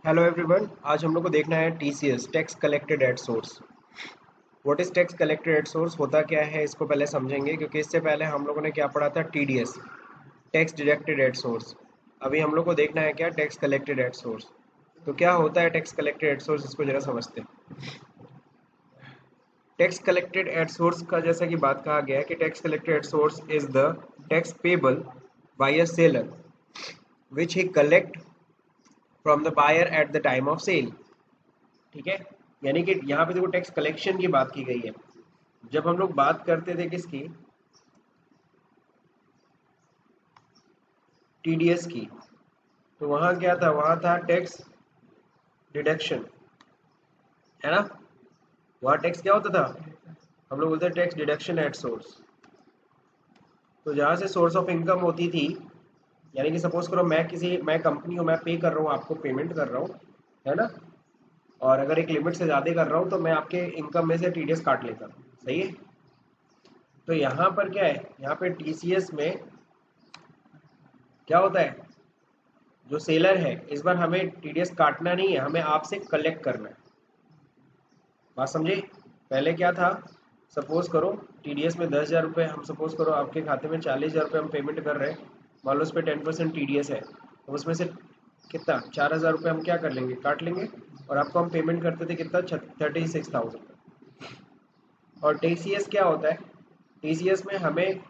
Hello everyone, आज हम लोग को देखना है TCS tax collected at source. What is tax collected at source, होता क्या है इसको पहले समझेंगे, क्योंकि इससे पहले हम लोगों ने क्या पढ़ा था, TDS tax deducted at source. अभी हम लोग को देखना है क्या, टैक्स कलेक्टेड एट सोर्स। तो क्या होता है टैक्स कलेक्टेड एट सोर्स, इसको जरा समझते हैं। टैक्स कलेक्टेड एट सोर्स का जैसा कि बात कहा गया है कि tax collected at source is the tax payable by a seller which he collect from the buyer at the time of sale. ठीक है, यानी कि यहाँ पे देखो टैक्स कलेक्शन की बात की गई है। जब हम लोग बात करते थे किसकी, टीडीएस की, तो वहां क्या था, वहां था टैक्स डिडक्शन, है ना। वहां टैक्स क्या होता था, हम लोग बोलते हैं टैक्स डिडक्शन एट सोर्स। तो जहां से सोर्स ऑफ इनकम होती थी, यानी कि सपोज करो मैं कंपनी हूँ, मैं पे कर रहा हूँ, आपको पेमेंट कर रहा हूँ, है ना। और अगर एक लिमिट से ज्यादा कर रहा हूँ तो मैं आपके इनकम में से टीडीएस काट लेता हूँ, सही है। तो यहाँ पर क्या है, यहाँ पे टीसीएस में क्या होता है, जो सेलर है इस बार हमें टीडीएस काटना नहीं है, हमें आपसे कलेक्ट करना है। बात समझे। पहले क्या था, सपोज करो टीडीएस में 10,000 रुपये, हम सपोज करो आपके खाते में 40,000 रुपये हम पेमेंट कर रहे हैं, मान लो उस पर 10% टीडीएस है, तो उसमें से कितना 4,000 रुपये हम क्या कर लेंगे, काट लेंगे। और आपको हम पेमेंट करते थे कितना, 36,000। और टीसीएस क्या होता है, टीसीएस में हमें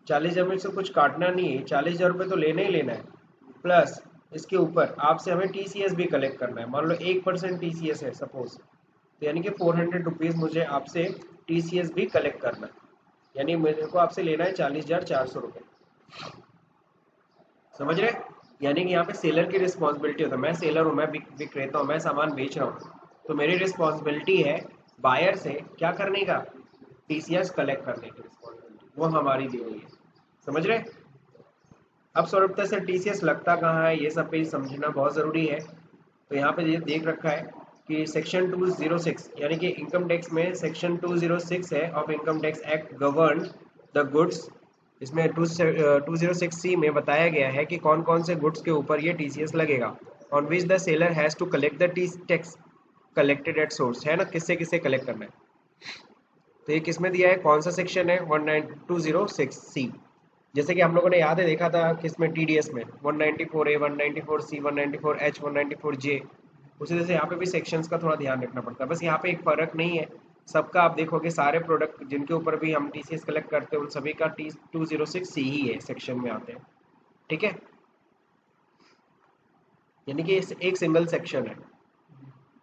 40,000 में से कुछ काटना नहीं है, 40,000 रुपये तो लेना ही लेना है। प्लस इसके ऊपर आपसे हमें टीसीएस भी कलेक्ट करना है, मान लो 1% टीसीएस है सपोज, तो यानी कि 400 रुपीज़ मुझे आपसे टीसीएस भी कलेक्ट करना है। यानी मेरे को आपसे लेना है 40,400 रुपये। समझ रहे। यानी कि यहाँ पे सेलर की रिस्पॉन्सिबिलिटी होता है, मैं सेलर हूँ, मैं विक्रेता हूँ, मैं सामान बेच रहा हूँ, तो मेरी रिस्पॉन्सिबिलिटी है बायर से क्या करने का, टीसीएस कलेक्ट करने की रिस्पॉन्सिबिलिटी वो हमारी दी हुई है। समझ रहे। अब स्वरूपता से टीसीएस लगता कहाँ है, ये सब पे समझना बहुत ज़रूरी है। तो यहाँ पे ये देख रखा है कि सेक्शन 206, यानी कि इनकम टैक्स में सेक्शन 206 है of income tax act govern the goods. इसमें 206C में बताया गया है कि कौन कौन से गुड्स के ऊपर ये टीसीएस लगेगा, on which the seller has to collect the tax collected at source, है ना, किससे किससे कलेक्ट करना है। तो ये किस में दिया है, कौन सा सेक्शन है, 206C। जैसे कि हम लोगों ने याद है देखा था किसमें, टीडीएस में 194A, 194C, 194H, 194J। उसी तरह से यहाँ पे भी सेक्शंस का थोड़ा ध्यान रखना पड़ता है, बस यहाँ पे एक फ़र्क नहीं है। सबका आप देखोगे सारे प्रोडक्ट जिनके ऊपर भी हम टीसीएस कलेक्ट करते हैं उन सभी का T206C ही है, सेक्शन में आते हैं। ठीक है, यानी कि एक सिंगल सेक्शन है।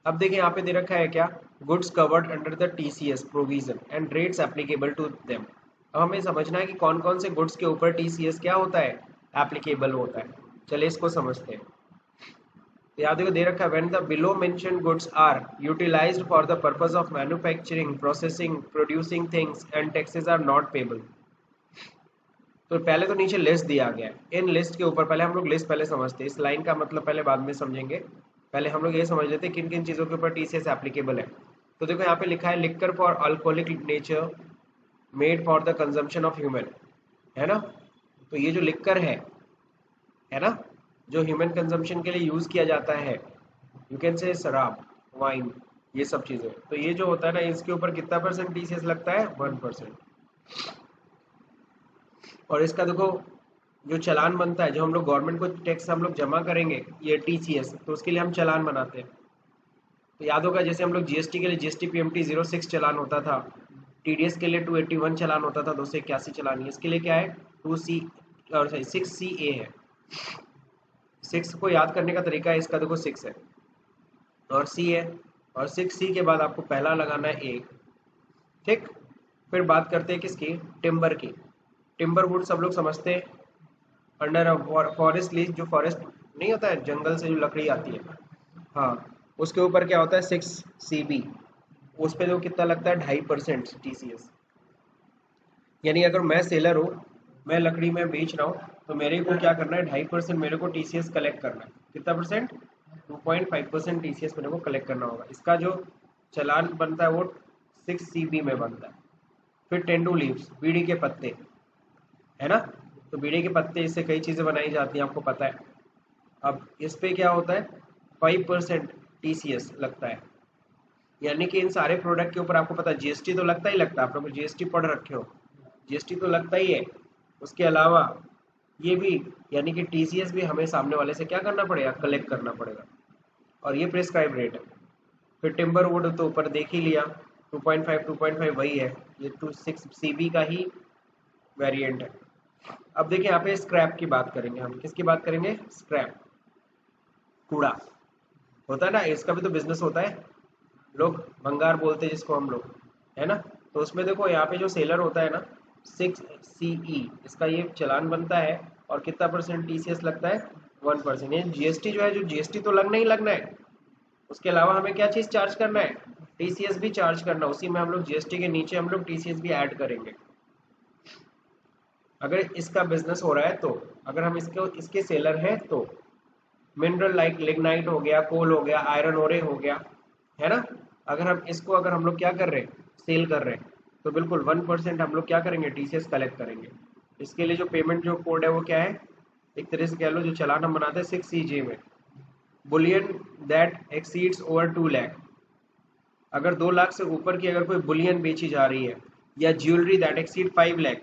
अब देखिए यहाँ पे दे रखा है क्या, goods covered under the TCS provision and rates applicable to them. अब हमें समझना है कि कौन कौन से गुड्स के ऊपर टीसीएस क्या होता है, एप्लीकेबल होता है। चलिए इसको समझते हैं। तो याद देखो दे रखा है, when the below mentioned goods are utilised for the purpose of manufacturing, processing, producing things and taxes are not payable. तो पहले तो नीचे लिस्ट दिया गया है, इन लिस्ट के ऊपर पहले हम लोग लिस्ट पहले समझते हैं, इस लाइन का मतलब पहले बाद में समझेंगे। पहले हम लोग ये समझ लेते हैं किन किन चीज़ों के ऊपर टीसीएस एप्लीकेबल है। तो देखो यहाँ पे लिखा है, liquor for alcoholic nature made for the consumption of human, है ना। तो ये जो लिक्कर है ना, जो ह्यूमन कंजम्पशन के लिए यूज़ किया जाता है, यू कैन से शराब, वाइन, ये सब चीज़ें, तो ये जो होता है ना, इसके ऊपर कितना परसेंट टीसीएस लगता है, 1%। और इसका देखो जो चालान बनता है, जो हम लोग गवर्नमेंट को टैक्स हम लोग जमा करेंगे, ये टीसीएस, तो उसके लिए हम चालान बनाते हैं। तो याद होगा जैसे हम लोग जीएसटी के लिए जीएसटी पीएमटी 06 चालान होता था, टीडीएस के लिए 281 चालान होता था, 281 चालान। इसके लिए क्या है, 2C और सॉरी 6CA है। 6 को याद करने का तरीका है, इसका देखो 6 है और C है, और 6C के बाद आपको पहला लगाना है A। ठीक। फिर बात करते हैं किसकी, टिम्बर की। टिम्बर वुड सब लोग समझते हैं, अंडर फॉरेस्ट लीज, जो फॉरेस्ट नहीं होता है, जंगल से जो लकड़ी आती है, हाँ, उसके ऊपर क्या होता है, 6CB। उस पे जो कितना लगता है, 2.5% टीसीएस। यानी अगर मैं सेलर हूँ, मैं लकड़ी में बेच रहा हूँ, तो मेरे को क्या करना है, 2.5% मेरे को टीसीएस कलेक्ट करना है। कितना परसेंट, 2.5% टीसीएस मेरे को कलेक्ट करना होगा। इसका जो चालान बनता है वो 6CB में बनता है। फिर टेंडू लीव्स, बीड़ी के पत्ते, है ना। तो बीड़ी के पत्ते, इससे कई चीज़ें बनाई जाती हैं, आपको पता है। अब इस पे क्या होता है, 5% TCS लगता है। यानी कि इन सारे प्रोडक्ट के ऊपर आपको पता है जीएसटी तो लगता ही लगता है, आप लोग जीएसटी पढ़ रखे हो, जीएसटी तो लगता ही है। उसके अलावा ये भी, यानी कि टीसीएस भी हमें सामने वाले से क्या करना पड़ेगा, कलेक्ट करना पड़ेगा, और ये प्रिस्क्राइब रेट है। फिर टिम्बर वुड तो ऊपर देख ही लिया, 2.5 वही है, ये 26 सीबी का ही वेरिएंट है। अब देखिए यहाँ पे स्क्रैप की बात करेंगे हम, किसकी बात करेंगे, स्क्रैप, कूड़ा होता है ना, इसका भी तो बिजनेस होता है, लोग भंगार बोलते हैं जिसको हम लोग, है ना। तो उसमें देखो यहाँ पे जो सेलर होता है ना, 6CE इसका ये चालान बनता है, और कितना परसेंट टीसीएस लगता है, 1%। ये जीएसटी जो है, जो जीएसटी तो लगना ही लगना है, उसके अलावा हमें क्या चीज़ चार्ज करना है, टीसीएस भी चार्ज करना, उसी में हम लोग जीएसटी के नीचे हम लोग टीसीएस भी ऐड करेंगे। अगर इसका बिजनेस हो रहा है तो, अगर हम इसके सेलर हैं तो, मिनरल लाइक लिग्नाइट हो गया, कोल हो गया, आयरन ओरे हो गया, है ना। अगर हम लोग क्या कर रहे हैं, सेल कर रहे हैं, तो बिल्कुल 1% हम लोग क्या करेंगे, टीसीएस कलेक्ट करेंगे। इसके लिए जो पेमेंट जो कोड है वो क्या है, एक तरह से कह लो जो चालान हम बनाते हैं 6CJ में, Boolean that exceeds over 2 lakh, अगर 2 लाख से ऊपर की अगर कोई बुलियन बेची जा रही है, या ज्वेलरी दैट एक्सीड 5 लाख,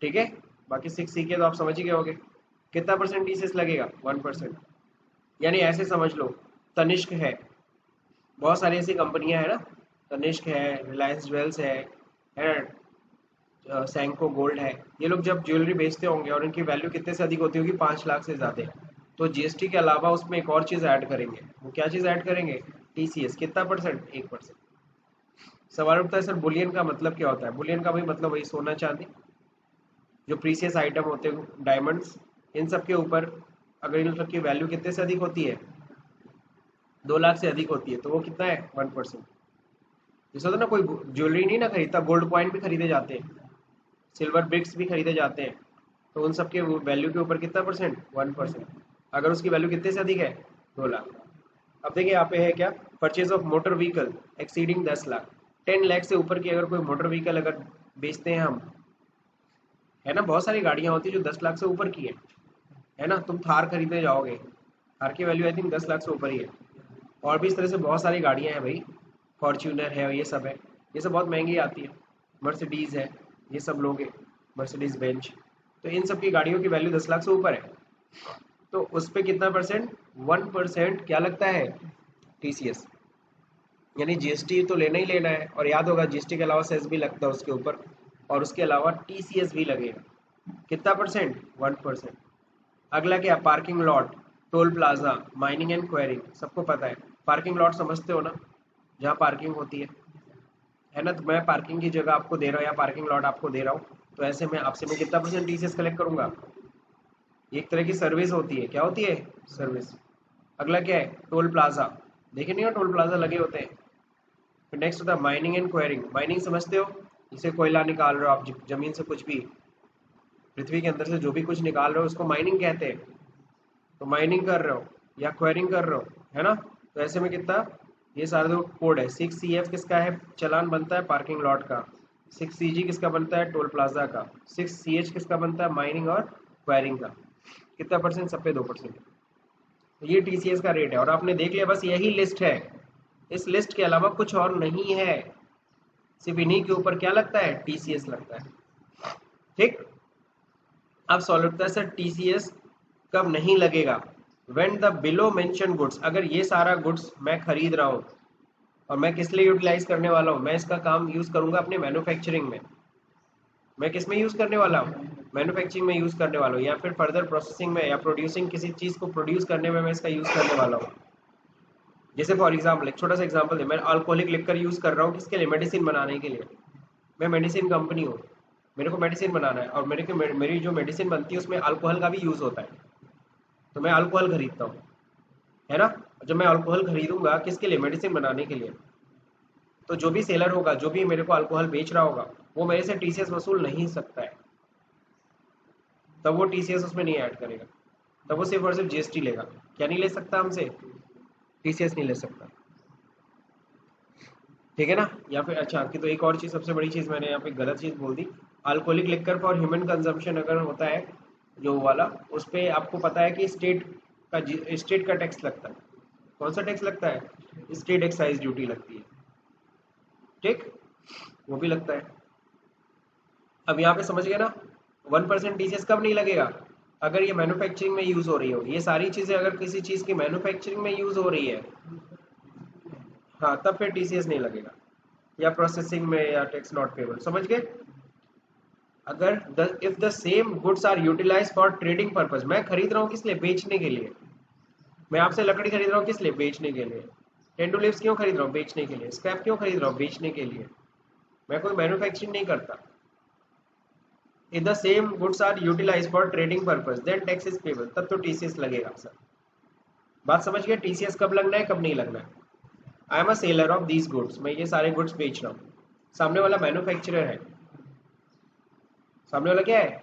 ठीक है। बाकी 6C के तो आप समझ ही गए होगे, कितना परसेंट टीसीएस लगेगा, 1%। यानी ऐसे समझ लो, तनिष्क है, बहुत सारी ऐसी कंपनियां है ना, तनिष्क है, रिलायंस ज्वेल्स है ना, सैंको गोल्ड है, ये लोग जब ज्वेलरी बेचते होंगे और इनकी वैल्यू कितने से अधिक होती होगी, 5 लाख से ज़्यादा, तो जीएसटी के अलावा उसमें एक और चीज़ ऐड करेंगे, वो क्या चीज़ ऐड करेंगे, टीसीएस, कितना परसेंट, 1%। सवाल उठता है सर बुलियन का मतलब क्या होता है, बुलियन का भाई मतलब वही सोना चांदी, जो प्रीसियस आइटम होते हैं, डायमंड्स, इन सब के ऊपर अगर इन सब की वैल्यू कितने से अधिक होती है, 2 लाख से अधिक होती है, तो वो कितना है, 1%। जैसे होता है ना, कोई ज्वेलरी नहीं ना खरीदता, गोल्ड कॉइन भी खरीदे जाते हैं, सिल्वर ब्रिक्स भी खरीदे जाते हैं, तो उन सब के वैल्यू के ऊपर कितना परसेंट, 1%। अगर उसकी वैल्यू कितने से अधिक है, 2 लाख। अब देखिए यहाँ पे है क्या, purchase of motor vehicle exceeding 10 lakh, 10 lakh से ऊपर की अगर कोई मोटर व्हीकल अगर बेचते हैं हम, है ना, बहुत सारी गाड़ियाँ होती है जो 10 लाख से ऊपर की है ना। तुम थार खरीदने जाओगे, थार की वैल्यू आई थिंक 10 लाख से ऊपर ही है। और भी इस तरह से बहुत सारी गाड़ियाँ हैं भाई, फॉर्च्यूनर है, ये सब है, ये सब बहुत महंगी आती है, मर्सिडीज़ है, ये सब लोगे, मर्सिडीज़ बेंच, तो इन सब की गाड़ियों की वैल्यू 10 लाख से ऊपर है, तो उस पर कितना परसेंट, 1% क्या लगता है, टीसीएस। यानी जीएसटी तो लेना ही लेना है, और याद होगा जीएसटी के अलावा सेस भी लगता है उसके ऊपर, और उसके अलावा टीसीएस भी लगेगा, कितना परसेंट, 1%। अगला क्या, parking lot, toll plaza, mining and quarrying, सबको पता है, पार्किंग लॉट समझते हो ना, जहाँ पार्किंग होती है ना। तो मैं पार्किंग की जगह आपको दे रहा हूँ, या पार्किंग लॉट आपको दे रहा हूँ, तो ऐसे में आपसे मैं कितना परसेंट टीसीएस कलेक्ट करूंगा, एक तरह की सर्विस होती है, क्या होती है, सर्विस। अगला क्या है, टोल प्लाजा, देखे नहीं हो टोल प्लाजा लगे होते हैं। फिर नेक्स्ट होता है माइनिंग एंड क्वेरिंग, माइनिंग समझते हो, जिसे कोयला निकाल रहे हो आप, जमीन से कुछ भी, पृथ्वी के अंदर से जो भी कुछ निकाल रहे हो उसको माइनिंग कहते हैं, तो माइनिंग कर रहे हो या क्वेरिंग कर रहे हो, है ना। तो ऐसे में कितना, ये सारे जो कोड है, 6CF किसका है, चालान बनता है पार्किंग लॉट का, 6CG किसका बनता है, टोल प्लाजा का, 6CH किसका बनता है, माइनिंग और क्वेरिंग का, कितना परसेंट, सब पे 2%। तो ये टीसीएस का रेट है, और आपने देख लिया, बस यही लिस्ट है, इस लिस्ट के अलावा कुछ और नहीं है, सिर्फ इन्हीं के ऊपर क्या लगता है, टीसीएस लगता है, ठीक। अब सॉल्व होता है सर टीसीएस कब नहीं लगेगा, when the below mention goods, अगर ये सारा गुड्स मैं खरीद रहा हूँ, और मैं किस लिए यूटिलाइज करने वाला हूँ, मैं इसका काम यूज करूंगा अपने मैन्युफैक्चरिंग में, मैं किस में यूज करने वाला हूँ, मैन्युफैक्चरिंग में यूज करने वाला हूँ, या फिर फर्दर प्रोसेसिंग में, या प्रोड्यूसिंग किसी चीज को प्रोड्यूस करने में मैं इसका यूज करने वाला हूँ। जैसे फॉर एग्जाम्पल, एक छोटा सा एग्जाम्पल है, मैं अल्कोहलिक लिक्कर यूज कर रहा हूँ, किसके लिए, मेडिसिन बनाने के लिए, मैं मेडिसिन कंपनी हूँ, मेरे को मेडिसिन बनाना है, और मेरी जो मेडिसिन बनती है उसमें अल्कोहल का भी यूज होता है, तो मैं अल्कोहल खरीदता हूँ, है ना। जब मैं अल्कोहल खरीदूंगा किसके लिए, मेडिसिन बनाने के लिए, तो जो भी सेलर होगा, जो भी मेरे को अल्कोहल बेच रहा होगा, वो मेरे से टीसीएस वसूल नहीं सकता है, तब वो टीसीएस उसमें नहीं ऐड करेगा, तब वो सिर्फ और सिर्फ जीएसटी लेगा, क्या नहीं ले सकता हमसे, टीसीएस नहीं ले सकता, ठीक है ना। या फिर अच्छा, आपकी तो एक और चीज़, सबसे बड़ी चीज़ मैंने यहाँ पे गलत चीज़ बोल दी, alcoholic liquor for human consumption अगर होता है जो वाला, उस पर आपको पता है कि स्टेट का स्टेट का टैक्स लगता है। कौन सा टैक्स लगता है? स्टेट एक्साइज ड्यूटी लगती है, ठीक, वो भी लगता है। अब यहाँ पे समझ गए ना, 1% टीसीएस कब नहीं लगेगा? अगर ये मैन्युफैक्चरिंग में यूज हो रही हो, ये सारी चीजें अगर किसी चीज की मैन्युफैक्चरिंग में यूज हो रही है, हाँ, तब फिर टीसीएस नहीं लगेगा, या प्रोसेसिंग में, या टैक्स नॉट पेबल। समझ गए? अगर if the same goods are utilise for trading purpose, मैं खरीद रहा हूँ किस लिए? बेचने के लिए। मैं आपसे लकड़ी खरीद रहा हूँ किस लिए? बेचने के लिए। टेंडू लीव्स क्यों खरीद रहा हूँ? बेचने के लिए। स्क्रैप क्यों खरीद रहा हूँ? बेचने के लिए। मैं कोई मैन्युफैक्चरिंग नहीं करता। If the same goods are utilise for trading purpose then tax is payable, तब तो टीसीएस लगेगा सर। बात समझ गए? टीसीएस कब लगना है, कब नहीं लगना है? I am a seller of these goods, मैं ये सारे गुड्स बेच रहा हूँ। सामने वाला मैन्युफैक्चरर है। सामने वाला क्या है?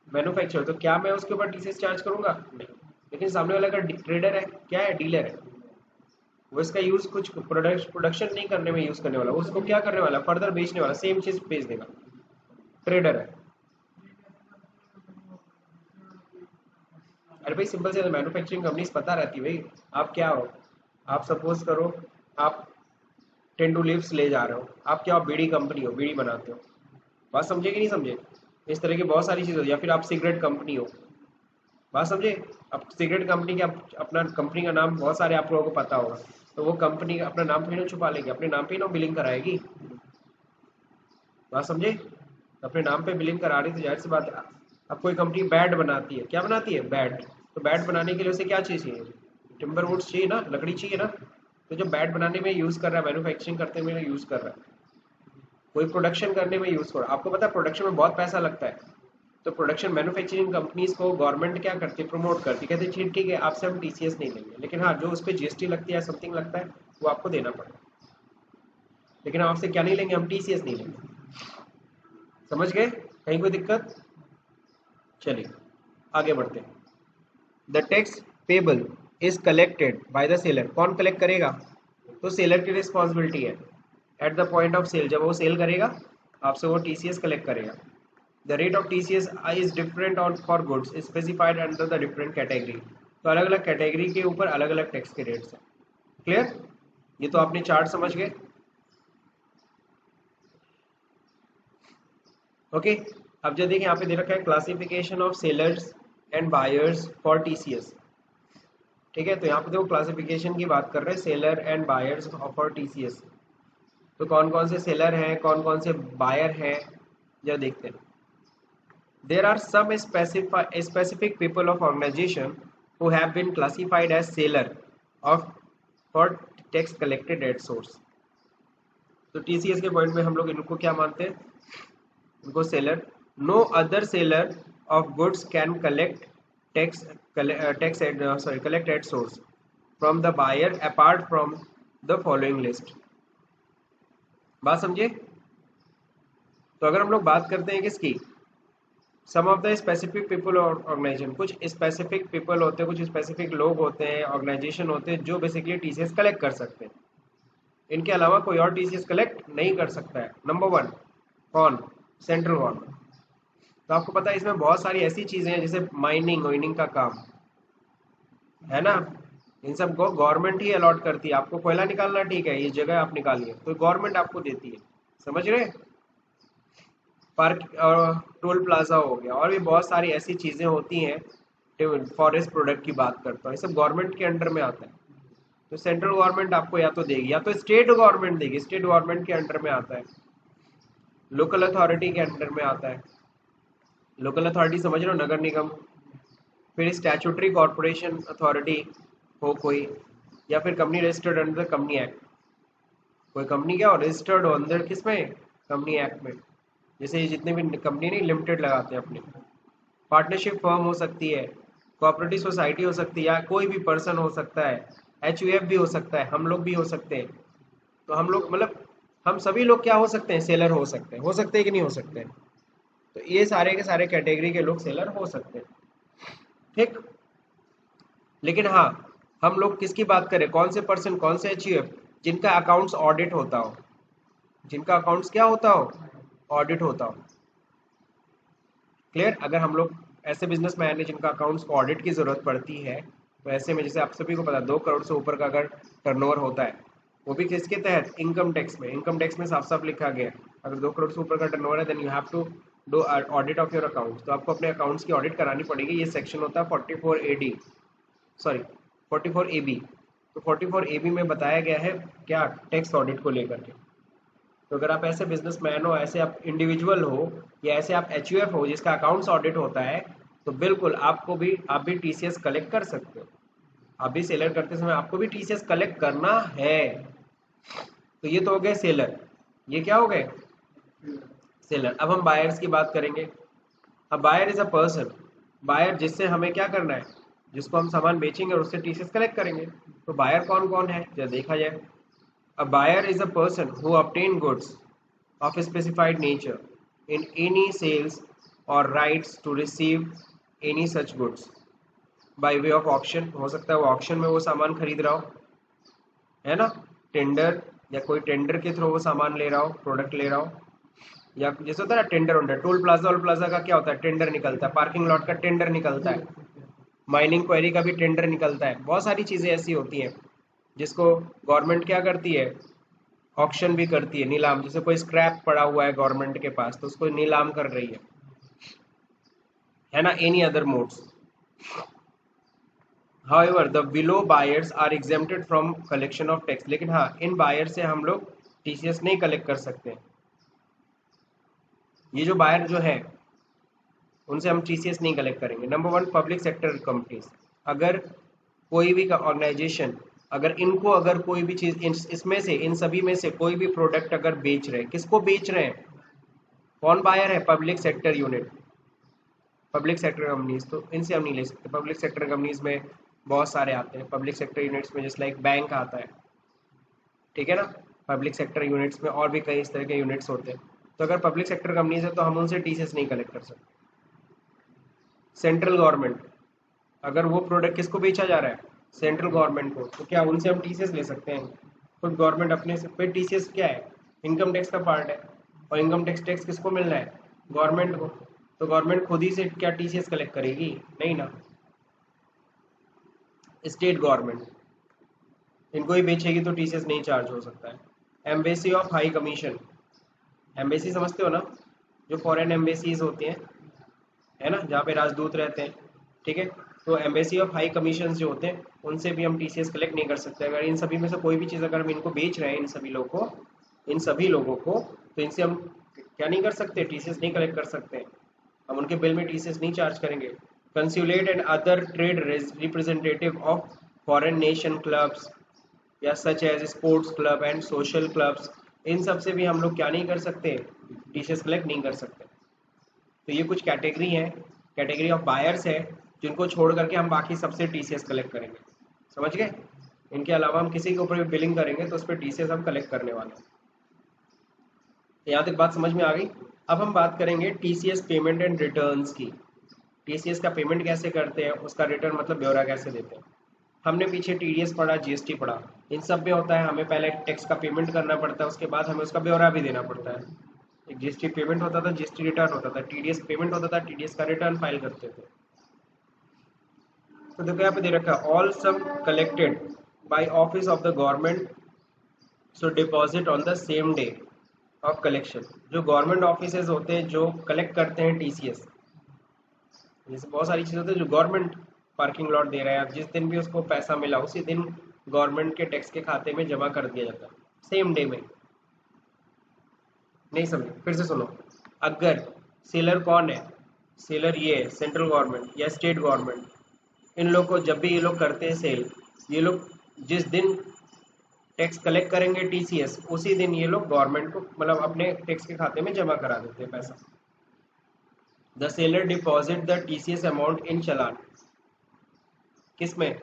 मैन्युफैक्चरर। तो क्या मैं उसके ऊपर टीसीएस चार्ज करूंगा? नहीं। लेकिन सामने वाला का ट्रेडर है, क्या है? डीलर है। वो इसका यूज कुछ प्रोडक्शन नहीं करने में यूज करने वाला, उसको क्या करने वाला? फर्दर बेचने वाला, सेम चीज बेच देगा। ट्रेडर है। अरे भाई सिंपल से मैन्युफैक्चरिंग कंपनीज पता रहती है भाई। आप क्या हो? आप सपोज करो आप टेंडू लीव्स ले जा रहे हो, आप क्या हो? बीड़ी कंपनी हो, बीड़ी बनाते हो। बात समझे कि नहीं समझे? इस तरह की बहुत सारी चीज़ होती है। या फिर आप सिगरेट कंपनी हो। बात समझे? अब सिगरेट कंपनी के अपना कंपनी का नाम बहुत सारे आप लोगों को पता होगा, तो वो कंपनी अपना नाम पे ना छुपा लेगी, अपने नाम पे ना बिलिंग कराएगी। बात समझे? अपने नाम पे बिलिंग करा रही, तो जाहिर सी बात है। अब कोई कंपनी बैट बनाती है, क्या बनाती है? बैट। तो बैट बनाने के लिए उसे क्या चाहिए? टिम्बर वुड्स चाहिए ना, लकड़ी चाहिए ना। तो जो बैट बनाने में यूज कर रहा है, मैन्युफैक्चरिंग करते हुए यूज कर रहा है, कोई प्रोडक्शन करने में यूज कर रहा है। आपको पता है प्रोडक्शन में बहुत पैसा लगता है। तो प्रोडक्शन मैन्युफैक्चरिंग कंपनीज को गवर्नमेंट क्या करती है? प्रमोट करती है, कहते हैं ठीक ठीक है, आपसे हम टीसीएस नहीं लेंगे, लेकिन हाँ जो उस पर जीएसटी लगती है, समथिंग लगता है, वो आपको देना पड़ेगा। लेकिन हम आपसे क्या नहीं लेंगे? हम टीसीएस नहीं लेंगे। समझ गए? कहीं कोई दिक्कत? चलिए आगे बढ़ते हैं। The tax payable is collected by the seller. कौन कलेक्ट करेगा? तो सेलर की रिस्पॉन्सिबिलिटी है। At the point of sale, जब वो सेल करेगा आपसे, वो टीसीएस कलेक्ट करेगा। The rate of TCS is different on for goods specified under the different category. तो अलग अलग कैटेगरी के ऊपर अलग अलग टैक्स के रेट्स हैं। क्लियर? ये तो आपने चार्ट समझ गए। ओके, अब जो देखिए यहाँ पे दे रखा है classification of sellers and buyers for TCS. ठीक है, तो यहाँ पे देखो क्लासिफिकेशन की बात कर रहे हैं, seller and buyers for TCS. तो कौन कौन से सेलर हैं, कौन कौन से बायर हैं, जरा देखते हैं। There are some specific people of organization who have been classified as seller of for tax collected at source. तो टीसीएस के पॉइंट में हम लोग इनको क्या मानते हैं? इनको seller. No other seller of goods can collect tax collect at source from the buyer apart from the following list. बात समझे? तो अगर हम लोग बात करते हैं किसकी, सम ऑफ द स्पेसिफिक पीपल और ऑर्गेनाइजेशन, कुछ स्पेसिफिक पीपल होते हैं, कुछ स्पेसिफिक लोग होते हैं, ऑर्गेनाइजेशन होते हैं जो बेसिकली टीसीएस कलेक्ट कर सकते हैं। इनके अलावा कोई और टीसीएस कलेक्ट नहीं कर सकता है। नंबर 1 कौन? Central government. तो आपको पता है इसमें बहुत सारी ऐसी चीजें हैं जैसे माइनिंग वाइनिंग का काम है ना, इन सब को गवर्नमेंट ही अलॉट करती है। आपको कोयला निकालना, ठीक है, इस जगह आप निकालिए, तो गवर्नमेंट आपको देती है। समझ रहे? पार्क और टोल प्लाजा हो गया, और भी बहुत सारी ऐसी चीज़ें होती हैं। फॉरेस्ट प्रोडक्ट की बात करता हूँ, ये सब गवर्नमेंट के अंडर में आता है। तो सेंट्रल गवर्नमेंट आपको या तो देगी, या तो स्टेट गवर्नमेंट देगी, स्टेट गवर्नमेंट के अंडर में आता है। लोकल अथॉरिटी के अंडर में आता है। लोकल अथॉरिटी समझ रहे हो? नगर निगम। फिर स्टैट्यूटरी कॉर्पोरेशन अथॉरिटी हो कोई, या फिर company registered under company act. कोई कंपनी क्या हो, रजिस्टर्ड हो अंदर किस में? कंपनी एक्ट में। जैसे ये जितने भी कंपनी नहीं लिमिटेड लगाते हैं अपने, पार्टनरशिप फर्म हो सकती है, कोऑपरेटिव सोसाइटी हो सकती है, या कोई भी पर्सन हो सकता है, एचयूएफ भी हो सकता है, हम लोग भी हो सकते हैं। तो हम लोग मतलब हम सभी लोग क्या हो सकते हैं? सेलर हो सकते हैं कि नहीं हो सकते हैं? तो ये सारे के सारे कैटेगरी के लोग सेलर हो सकते हैं, ठीक। लेकिन हाँ, हम लोग किसकी बात करें? कौन से पर्सन, कौन से एचयूएफ? जिनका अकाउंट्स ऑडिट होता हो, जिनका अकाउंट्स क्या होता हो? ऑडिट होता हो। क्लियर? अगर हम लोग ऐसे बिजनेसमैन हैं जिनका अकाउंट्स को ऑडिट की जरूरत पड़ती है, तो ऐसे में जैसे आप सभी को पता है 2 करोड़ से ऊपर का अगर टर्नओवर होता है, वो भी किसके तहत, इनकम टैक्स में। इनकम टैक्स में साफ साफ लिखा गया है अगर 2 करोड़ से ऊपर का टर्नओवर है then you have to do audit of your account, तो आपको अपने अकाउंट्स की ऑडिट करानी पड़ेगी। ये सेक्शन होता है 44AD, सॉरी 44AB। तो 44AB में बताया गया है क्या, टैक्स ऑडिट को लेकर के। तो अगर आप ऐसे बिजनेसमैन हो, ऐसे आप इंडिविजुअल हो, या ऐसे आप HUF हो जिसका अकाउंट्स ऑडिट होता है, तो बिल्कुल आपको भी, आप भी TCS कलेक्ट कर सकते हो। आप भी सेलर करते समय आपको भी TCS कलेक्ट करना है। तो ये तो हो गए सेलर, ये क्या हो गए, सेलर। अब हम बायर्स की बात करेंगे। अब buyer is a person, buyer जिससे हमें क्या करना है, जिसको हम सामान बेचेंगे और उससे TCS कलेक्ट करेंगे। तो बायर कौन कौन है जब देखा जाए, a buyer is a person who obtain goods of a specified nature in any sales or rights to receive any such goods by way of auction। हो सकता है वो ऑक्शन में वो सामान खरीद रहा हो, है ना, टेंडर, या कोई टेंडर के थ्रू वो सामान ले रहा हो, प्रोडक्ट ले रहा हो, या जैसे होता है ना टेंडर होता है, टोल प्लाजा और प्लाजा का क्या होता है, टेंडर निकलता है, पार्किंग लॉट का टेंडर निकलता है, माइनिंग क्वेरी का भी टेंडर निकलता है। बहुत सारी चीज़ें ऐसी होती हैं जिसको गवर्नमेंट क्या करती है, ऑक्शन भी करती है, नीलाम। जैसे कोई स्क्रैप पड़ा हुआ है गवर्नमेंट के पास तो उसको नीलाम कर रही है ना, any other modes. However the below buyers are exempted from collection of tax, लेकिन हाँ इन बायर से हम लोग TCS नहीं कलेक्ट कर सकते। ये जो बायर जो है उनसे हम TCS नहीं कलेक्ट करेंगे। Number 1, public sector companies. अगर कोई भी ऑर्गेनाइजेशन, अगर इनको अगर कोई भी चीज़ इसमें से, इन सभी में से कोई भी प्रोडक्ट अगर बेच रहे हैं, किसको बेच रहे हैं, कौन बायर है, public sector unit, public sector companies. तो इनसे हम नहीं ले सकते। पब्लिक सेक्टर कंपनीज में बहुत सारे आते हैं। पब्लिक सेक्टर यूनिट्स में जैसे लाइक बैंक आता है, ठीक है ना, पब्लिक सेक्टर यूनिट्स में और भी कई इस तरह के यूनिट्स होते हैं। तो अगर पब्लिक सेक्टर कंपनीज है तो हम उनसे TCS नहीं कलेक्ट कर सकते। सेंट्रल गवर्नमेंट, अगर वो प्रोडक्ट किसको बेचा जा रहा है, सेंट्रल गवर्नमेंट को, तो क्या उनसे हम TCS ले सकते हैं, खुद गवर्नमेंट अपने से। फिर TCS क्या है, इनकम टैक्स का पार्ट है, और इनकम टैक्स किसको मिलना है, गवर्नमेंट को। तो गवर्नमेंट खुद ही से क्या TCS कलेक्ट करेगी, नहीं ना। स्टेट गवर्नमेंट इनको ही बेचेगी तो TCS नहीं चार्ज हो सकता है। Embassy of high commission, embassy समझते हो ना, जो फॉरेन एम्बेसीज होती हैं, है ना, जहाँ पे राजदूत रहते हैं, ठीक है। तो एम्बेसी ऑफ हाई कमीशन जो होते हैं उनसे भी हम TCS कलेक्ट नहीं कर सकते। अगर इन सभी में से कोई भी चीज़ अगर हम इनको बेच रहे हैं, इन सभी लोगों को, तो इनसे हम क्या नहीं कर सकते, TCS नहीं कलेक्ट कर सकते। हम उनके बिल में TCS नहीं चार्ज करेंगे। Consulate and other trade representative of foreign nation clubs या such as sports club and social clubs, इन सब से भी हम लोग क्या नहीं कर सकते, TCS कलेक्ट नहीं कर सकते। तो ये कुछ कैटेगरी है, कैटेगरी ऑफ बायर्स है, जिनको छोड़ करके हम बाकी सबसे TCS कलेक्ट करेंगे। समझ गए, इनके अलावा हम किसी के ऊपर भी बिलिंग करेंगे तो उस पर TCS हम कलेक्ट करने वाले हैं। यहाँ तक बात समझ में आ गई। अब हम बात करेंगे TCS पेमेंट एंड रिटर्न्स की। TCS का पेमेंट कैसे करते हैं, उसका रिटर्न मतलब ब्यौरा कैसे देते हैं। हमने पीछे TDS पढ़ा, GST पढ़ा, इन सब में होता है हमें पहले टैक्स का पेमेंट करना पड़ता है, उसके बाद हमें उसका ब्यौरा भी देना पड़ता है। एक GST पेमेंट होता था, GST रिटर्न होता था, TDS पेमेंट होता था, TDS का रिटर्न फाइल करते थे। तो देखो यहाँ पे दे रखा है, all sum collected by office of the government so deposit on the same day of collection. जो गवर्नमेंट ऑफिसेज होते हैं जो कलेक्ट करते हैं TCS, जैसे बहुत सारी चीज़ होती है जो गवर्नमेंट पार्किंग लॉट दे रहा है, जिस दिन भी उसको पैसा मिला उसी दिन गवर्नमेंट के टैक्स के खाते में जमा कर दिया जाता है, सेम डे में। नहीं समझे, फिर से सुनो। अगर सेलर कौन है, सेलर ये है सेंट्रल गवर्नमेंट या स्टेट गवर्नमेंट, इन लोग को जब भी ये लोग करते हैं सेल, ये लोग जिस दिन टैक्स कलेक्ट करेंगे TCS उसी दिन ये लोग गवर्नमेंट को मतलब अपने टैक्स के खाते में जमा करा देते हैं पैसा। The seller deposit the TCS amount in challan, किस में,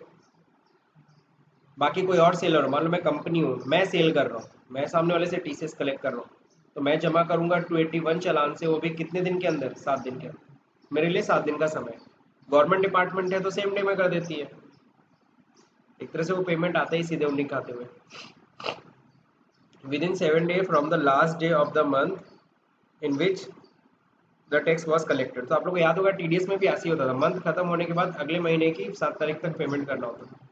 बाकी कोई और सेलर हो, मान लो मैं कंपनी हूँ, मैं सेल कर रहा हूँ, मैं सामने वाले से TCS कलेक्ट कर रहा हूँ, तो मैं जमा करूंगा 281 चालान से, वो भी कितने दिन के अंदर, 7 दिन के अंदर। मेरे लिए 7 दिन का समय। गवर्नमेंट डिपार्टमेंट है तो सेम डे में कर देती है, एक तरह से वो पेमेंट आता ही सीधे उन्हीं खाते में। With in 7 days from the last day of the month in which the tax was collected. तो आप लोग को याद होगा टीडीएस में भी ऐसे ही होता था, मंथ खत्म होने के बाद अगले महीने की 7 तारीख तक पेमेंट करना होता था,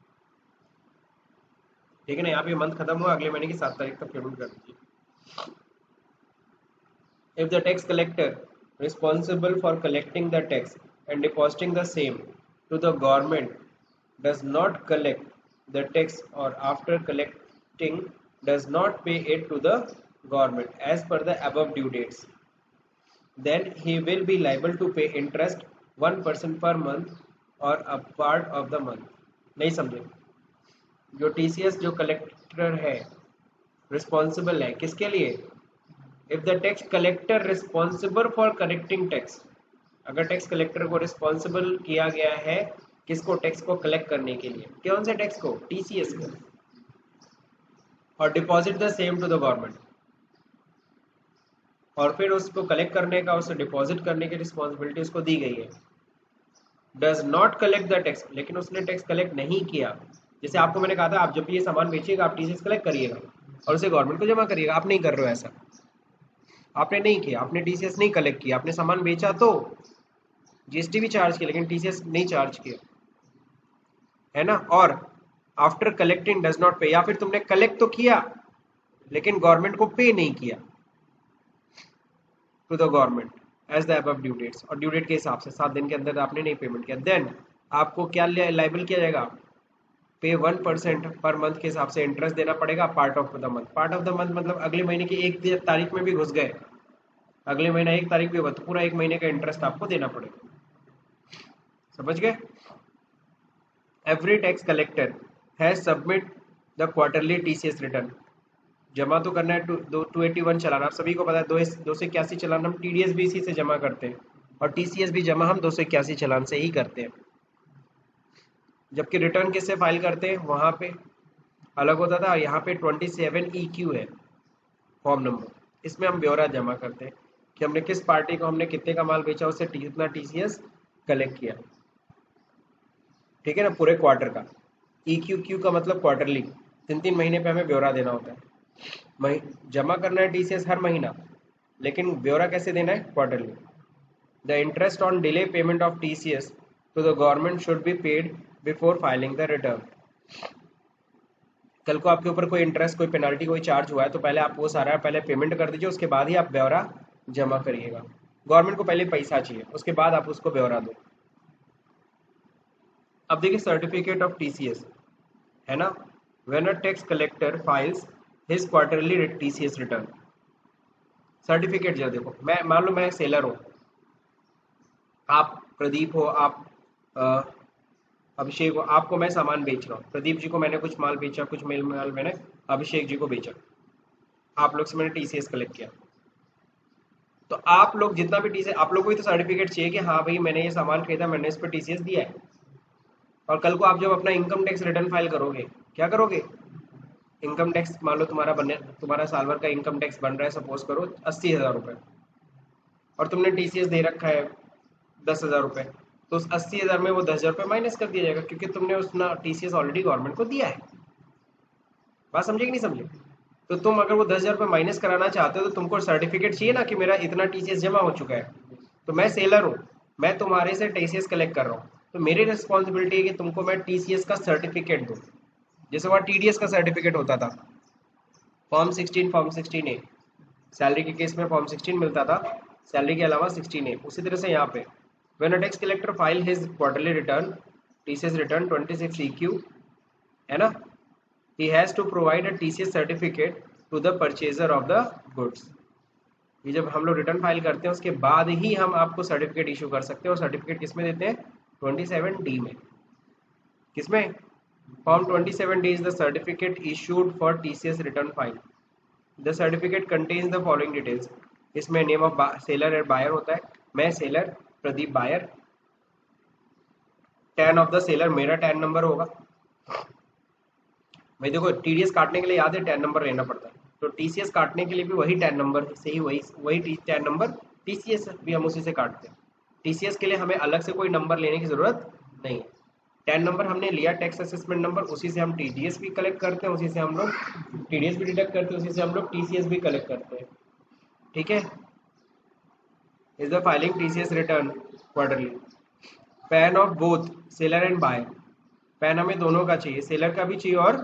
ठीक है ना। यहाँ पे मंथ खत्म हुआ, अगले महीने की 7 तारीख तक पेमेंट कर दीजिए। If the tax collector responsible for collecting the tax and depositing the same to the government does not collect the tax, or after collecting does not pay it to the government as per the above due dates, then he will be liable to pay interest 1% per month or a part of the month। नहीं समझे? जो TCS जो collector है responsible है किसके लिए? If the tax collector responsible for collecting tax, अगर tax collector को रिस्पॉन्सिबल किया गया है किसको? टैक्स को कलेक्ट करने के लिए। कौन से टैक्स को? टीसीएस को। और deposit the same to the government, और फिर उसको कलेक्ट करने का, उसे डिपॉजिट करने की रिस्पॉन्सिबिलिटी उसको दी गई है। Does not collect the tax, लेकिन उसने टैक्स कलेक्ट नहीं किया। जैसे आपको मैंने कहा था आप जब भी ये सामान बेचिएगा आप टीसीएस कलेक्ट करिएगा और उसे गवर्नमेंट को जमा करिएगा। आप नहीं कर रहे हो ऐसा, आपने नहीं किया, आपने टीसीएस नहीं कलेक्ट किया। आपने सामान बेचा तो जीएसटी भी चार्ज किया लेकिन टीसीएस नहीं चार्ज किया, है ना। और आफ्टर कलेक्टिंग डज नॉट पे, या फिर तुमने कलेक्ट तो किया लेकिन गवर्नमेंट को पे नहीं किया to the government as the above due dates, और ड्यू डेट के हिसाब से 7 दिन के अंदर आपने नहीं पेमेंट किया, देन आपको क्या लाइबल किया जाएगा? पे 1% पर मंथ के हिसाब से इंटरेस्ट देना पड़ेगा, part of the month. Part of the month मतलब अगले महीने की 1 तारीख में भी घुस गए, अगले महीना 1 तारीख भी होगा तो पूरा 1 महीने का इंटरेस्ट आपको देना पड़ेगा। समझ गए? Every tax collector has submit the quarterly TCS return. जमा तो करना है 281 चालान, आप सभी को पता है 281 चालान हम टीडीएस भी इसी से जमा करते हैं और टीसीएस भी जमा हम 281 चालान से ही करते हैं। जबकि रिटर्न किससे फाइल करते हैं वहाँ पे अलग होता था, यहाँ पे 27 EQ है फॉर्म नंबर, इसमें हम ब्यौरा जमा करते हैं कि हमने किस पार्टी को हमने कितने का माल बेचा, उससे कितना टीसीएस कलेक्ट किया, ठीक है ना, पूरे क्वार्टर का। EQ का मतलब क्वार्टरली, 3-3 महीने पे हमें ब्यौरा देना होता है। जमा करना है टीसीएस हर महीना, लेकिन ब्यौरा कैसे देना है? Quarterly. The interest on delay payment of TCS to the government should be paid before filing the return. कल को आपके ऊपर कोई इंटरेस्ट, कोई पेनल्टी, कोई चार्ज हुआ है तो पहले आप वो सारा पहले पेमेंट कर दीजिए, उसके बाद ही आप ब्यौरा जमा करिएगा। गवर्नमेंट को पहले पैसा चाहिए, उसके बाद आप उसको ब्यौरा दो। अब देखिए सर्टिफिकेट ऑफ टीसीएस है ना, when a tax collector files his quarterly TCS return. Certificate जो देखो, मैं मान लो मैं सेलर हूँ, आप प्रदीप हो, आप अभिषेक हो, आपको मैं सामान बेच रहा हूँ। प्रदीप जी को मैंने कुछ माल बेचा, कुछ माल मैंने अभिषेक जी को बेचा, आप लोग से मैंने टीसीएस कलेक्ट किया। तो आप लोग जितना भी टीसीएस, आप लोग को भी तो सर्टिफिकेट चाहिए कि हाँ भाई मैंने ये सामान खरीदा, मैंने इस पर टीसीएस दिया है। और कल को आप जब अपना इनकम टैक्स रिटर्न फाइल करोगे, क्या करोगे? इनकम टैक्स मान लो तुम्हारा साल भर का इनकम टैक्स बन रहा है, सपोज करो 80,000 रुपये, और तुमने टीसीएस दे रखा है 10,000 रुपये, तो उस 80,000 में वो 10,000 रुपये माइनस कर दिया जाएगा क्योंकि तुमने उसना टीसीएस ऑलरेडी गवर्नमेंट को दिया है। बात समझे कि नहीं समझे? तो तुम अगर वो 10,000 रुपये माइनस कराना चाहते हो तो तुमको सर्टिफिकेट चाहिए ना कि मेरा इतना टीसीएस जमा हो चुका है। तो मैं सेलर हूँ, मैं तुम्हारे से टीसीएस कलेक्ट कर रहा हूँ, तो मेरी रिस्पॉन्सिबिलिटी है कि तुमको मैं टीसीएस का सर्टिफिकेट दूँ। जैसे वहाँ टीडीएस का सर्टिफिकेट होता था, फॉर्म 16, फॉर्म 16A, सैलरी के केस में फॉर्म 16 मिलता था, सैलरी के अलावा 16A। उसी तरह से यहाँ पे when a tax collector file his quarterly return, TCS return 26 EQ, है ना, he has to provide a TCS certificate to the purchaser of the goods। ये जब हम लोग रिटर्न फाइल करते हैं उसके बाद ही हम आपको सर्टिफिकेट इशू कर सकते हैं। और सर्टिफिकेट किसमें देते हैं? 27D में। किसमें? Form 27D is the certificate issued for TCS return file। The certificate contains the following details। इसमें name of seller and buyer होता है, मैं seller, Pradeep buyer, TAN of the seller मेरा टैन नंबर होगा। भाई देखो टीडीएस काटने के लिए याद है टैन नंबर लेना पड़ता है, तो टीसीएस काटने के लिए भी वही टैन नंबर से ही वही टैन नंबर, टीसीएस भी हम उसी से काटते हैं। टीसीएस के लिए हमें अलग से कोई नंबर लेने की जरूरत नहीं है। टैन नंबर हमने लिया, टैक्स असेसमेंट नंबर, उसी से हम टीडीएस भी कलेक्ट करते हैं, उसी से हम लोग टीडीएस भी डिडक्ट करते हैं, उसी से हम लोग टीसीएस भी कलेक्ट करते हैं। ठीक है, is the filing TCS return quarterly. PAN of both seller and buyer, PAN हमें दोनों का चाहिए, सेलर का भी चाहिए और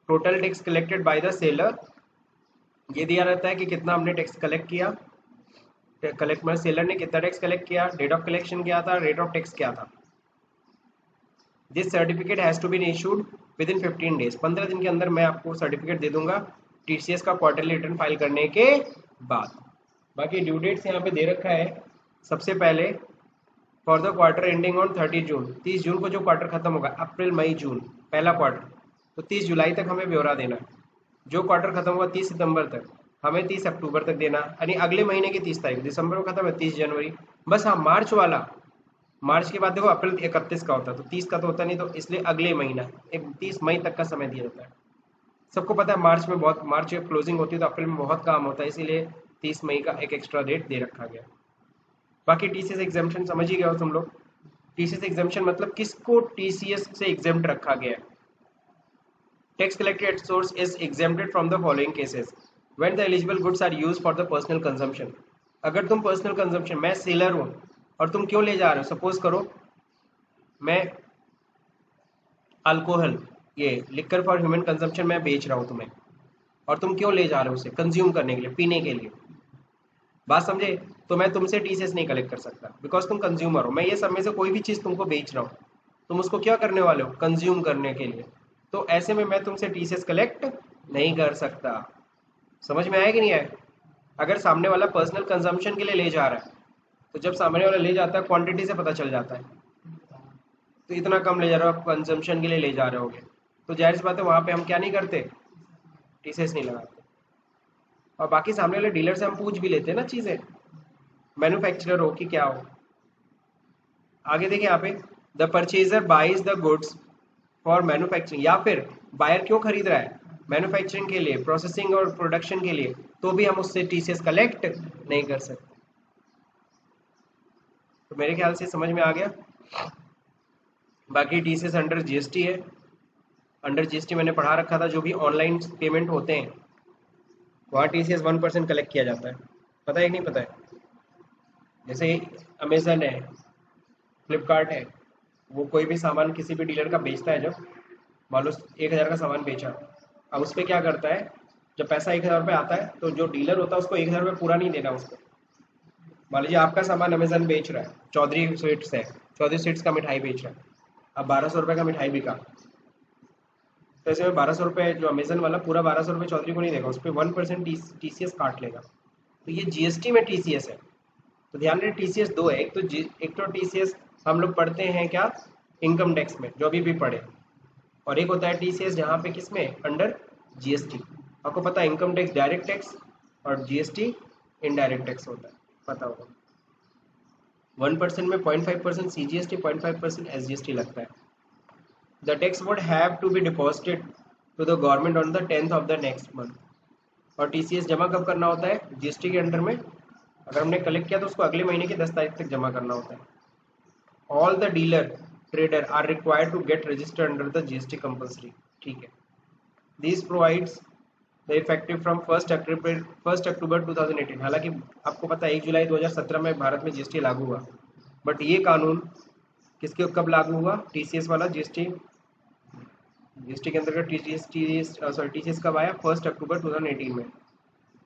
total tax collected by the seller, ये दिया रहता है कि कितना हमने टैक्स कलेक्ट किया, कलेक्ट मतलब सेलर ने कितना टैक्स कलेक्ट किया, डेट ऑफ कलेक्शन क्या था, रेट ऑफ टैक्स क्या था। This certificate has to be issued within 15 days, 15 दिन के अंदर मैं आपको सर्टिफिकेट दे दूंगा टीसीएस का क्वार्टरली रिटर्न फाइल करने के बाद। बाकी ड्यू डेट्स यहाँ पे दे रखा है, सबसे पहले for the quarter ending on 30 जून, 30 जून को जो क्वार्टर खत्म होगा, अप्रैल मई जून पहला क्वार्टर, तो 30 जुलाई तक हमें ब्यौरा देना है। जो क्वार्टर खत्म हुआ 30 सितंबर तक, हमें 30 अक्टूबर तक देना, यानी अगले महीने की 30 तारीख, दिसंबर में खत्म है 30 जनवरी बस। हाँ मार्च वाला, मार्च के बाद देखो अप्रैल 31 का होता है, तो 30 का तो होता नहीं, तो इसलिए अगले महीना 30 मई तक का समय दिया जाता है। सबको पता है मार्च में बहुत, मार्च में क्लोजिंग होती है तो अप्रैल में बहुत काम होता है, इसीलिए 30 मई का एक एक्स्ट्रा डेट दे रखा गया। बाकी टीसीएस एग्जाम्पशन समझ ही गए हो तुम लोग। टीसीएस एग्जाम्पशन मतलब किसको टीसीएस से एग्जाम्प्ट रखा गया है। Tax collected at source is exempted from the following cases when the eligible goods are used for the personal consumption. अगर तुम पर्सनल कंजम्पशन, मैं सेलर हूँ और तुम क्यों ले जा रहे हो, सपोज करो मैं अल्कोहल, ये लिकर फॉर ह्यूमन कंजम्पशन मैं बेच रहा हूँ तुम्हें, और तुम क्यों ले जा रहे हो उसे, कंज्यूम करने के लिए, पीने के लिए, बात समझे। तो मैं तुमसे टीसीएस नहीं कलेक्ट कर सकता बिकॉज तुम कंज्यूमर हो। मैं ये सब में से कोई भी चीज़ तुमको बेच रहा हूँ, तुम उसको क्या करने वाले हो, कंज्यूम करने के लिए, तो ऐसे में मैं तुमसे टीसीएस कलेक्ट नहीं कर सकता। समझ में आया कि नहीं आया। अगर सामने वाला पर्सनल कंजम्पशन के लिए ले जा रहा है, तो जब सामने वाला ले जाता है क्वांटिटी से पता चल जाता है, तो इतना कम ले जा रहे हो आप, कंजम्पशन के लिए ले जा रहे होगे, तो जाहिर सी बात है वहाँ पे हम क्या नहीं करते, टीसीएस नहीं लगाते। और बाकी सामने वाले डीलर से हम पूछ भी लेते हैं ना चीज़ें, मैन्युफैक्चरर हो कि क्या हो। आगे देखिए यहाँ पे, the purchaser buys the goods for manufacturing, या फिर बायर क्यों खरीद रहा है, मैन्युफैक्चरिंग के लिए, प्रोसेसिंग और प्रोडक्शन के लिए, तो भी हम उससे टीसीएस कलेक्ट नहीं कर सकते। तो मेरे ख्याल से समझ में आ गया। बाकी टीसीएस अंडर जीएसटी है, अंडर जीएसटी मैंने पढ़ा रखा था, जो भी ऑनलाइन पेमेंट होते हैं वहाँ टीसीएस 1% कलेक्ट किया जाता है, पता है कि नहीं पता है। जैसे अमेजन है, फ्लिपकार्ट है, वो कोई भी सामान किसी भी डीलर का बेचता है, जब मान लो 1000 का सामान बेचा, अब उस पर क्या करता है, जब पैसा 1000 रुपये आता है तो जो डीलर होता है उसको 1000 रुपये पूरा नहीं देना उसको। मान लीजिए आपका सामान अमेजन बेच रहा है, चौधरी स्वीट्स है, चौधरी स्वीट्स का मिठाई बेच रहा है, अब 1200 रुपये का मिठाई बिका, तो ऐसे में 1200 रुपये जो अमेजन वाला पूरा 1200 रुपये चौधरी को नहीं देगा, उस पर 1% टीसीएस काट लेगा। तो ये जीएसटी में टीसीएस है। तो ध्यान रहे टीसीएस दो है, एक तो टीसीएस हम लोग पढ़ते हैं क्या, इनकम टैक्स में जो अभी भी पढ़े, और एक होता है टीसीएस जहाँ पे किस में, अंडर जीएसटी। आपको पता है इनकम टैक्स डायरेक्ट टैक्स और जीएसटी इनडायरेक्ट टैक्स होता है, पता होगा। 1% में 0.5% सीजीएसटी, 0.5% एसजीएसटी लगता है। The tax would have to be deposited to the government on the 10th of the next month. और टीसीएस जमा कब करना होता है, जीएसटी के अंडर में अगर हमने कलेक्ट किया तो उसको अगले महीने की 10 तारीख तक जमा करना होता है। All the dealer trader are required to get registered under the GST compulsory, ठीक है। This provides the effective from 1 October 2018। हालांकि आपको पता है 1 जुलाई 2017 में भारत में जीएसटी लागू हुआ, बट ये कानून किसके कब लागू हुआ, टीसीएस वाला, जीएसटी के अंतर्गत टीसीएस कब आया, 1 अक्टूबर 2018 में।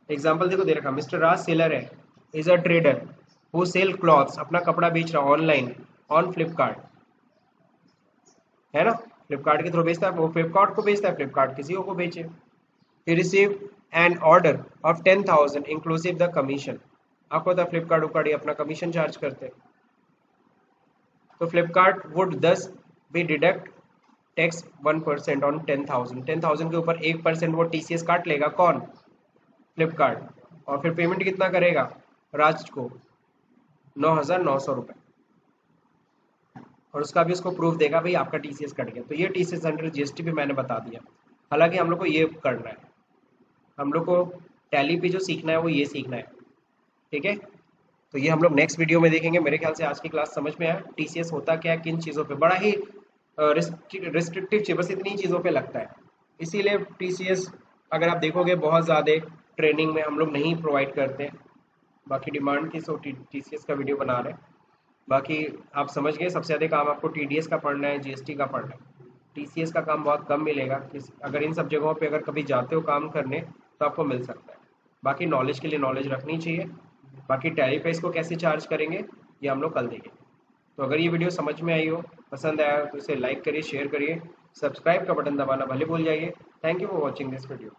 एग्जाम्पल देखो दे रखा, मिस्टर राज सेलर है, is a trader who sell clothes, अपना कपड़ा बेच रहा ऑनलाइन ऑन फ्लिपकार्ट, है ना, फ्लिपकार्ट के थ्रू बेचता है, वो फ्लिपकार्ट को बेचता है, फ्लिपकार्ट किसी को बेचे। he received an order of 10,000 inclusive the commission। आपको पता है फ्लिपकार्ट उकार्ट अपना कमीशन चार्ज करते हैं, तो फ्लिपकार्ट वुड दस बी डिडक्ट टैक्स 1% ऑन 10,000। 10,000 के ऊपर 1% वो टीसीएस काट लेगा, कौन, फ्लिपकार्ट। और फिर पेमेंट कितना करेगा, राज को 9,900 रुपये, और उसका भी उसको प्रूफ देगा भाई आपका टीसीएस कट गया। तो ये टीसीएस अंडर जीएसटी भी मैंने बता दिया। हालांकि हम लोग को ये करना है, हम लोग को टैली पे जो सीखना है वो ये सीखना है, ठीक है। तो ये हम लोग नेक्स्ट वीडियो में देखेंगे। मेरे ख्याल से आज की क्लास समझ में आया टीसीएस होता क्या है, किन चीज़ों पे, बड़ा ही रिस्ट्रिक्टिव चीज, बस इतनी चीज़ों पे लगता है। इसीलिए टीसीएस अगर आप देखोगे बहुत ज़्यादा ट्रेनिंग में हम लोग नहीं प्रोवाइड करते, बाकी डिमांड थी सो TCS का वीडियो बना रहे हैं। बाकी आप समझ गए, सबसे ज़्यादा काम आपको TDS का पढ़ना है, GST का पढ़ना है। TCS का काम बहुत कम मिलेगा, अगर इन सब जगहों पे अगर कभी जाते हो काम करने तो आपको मिल सकता है। बाकी नॉलेज के लिए नॉलेज रखनी चाहिए। बाकी टैली पे इसको कैसे चार्ज करेंगे ये हम लोग कल देखेंगे। तो अगर ये वीडियो समझ में आई हो, पसंद आया हो तो इसे लाइक करिए, शेयर करिए, सब्सक्राइब का बटन दबाना भले भूल जाइए। Thank you for watching this video.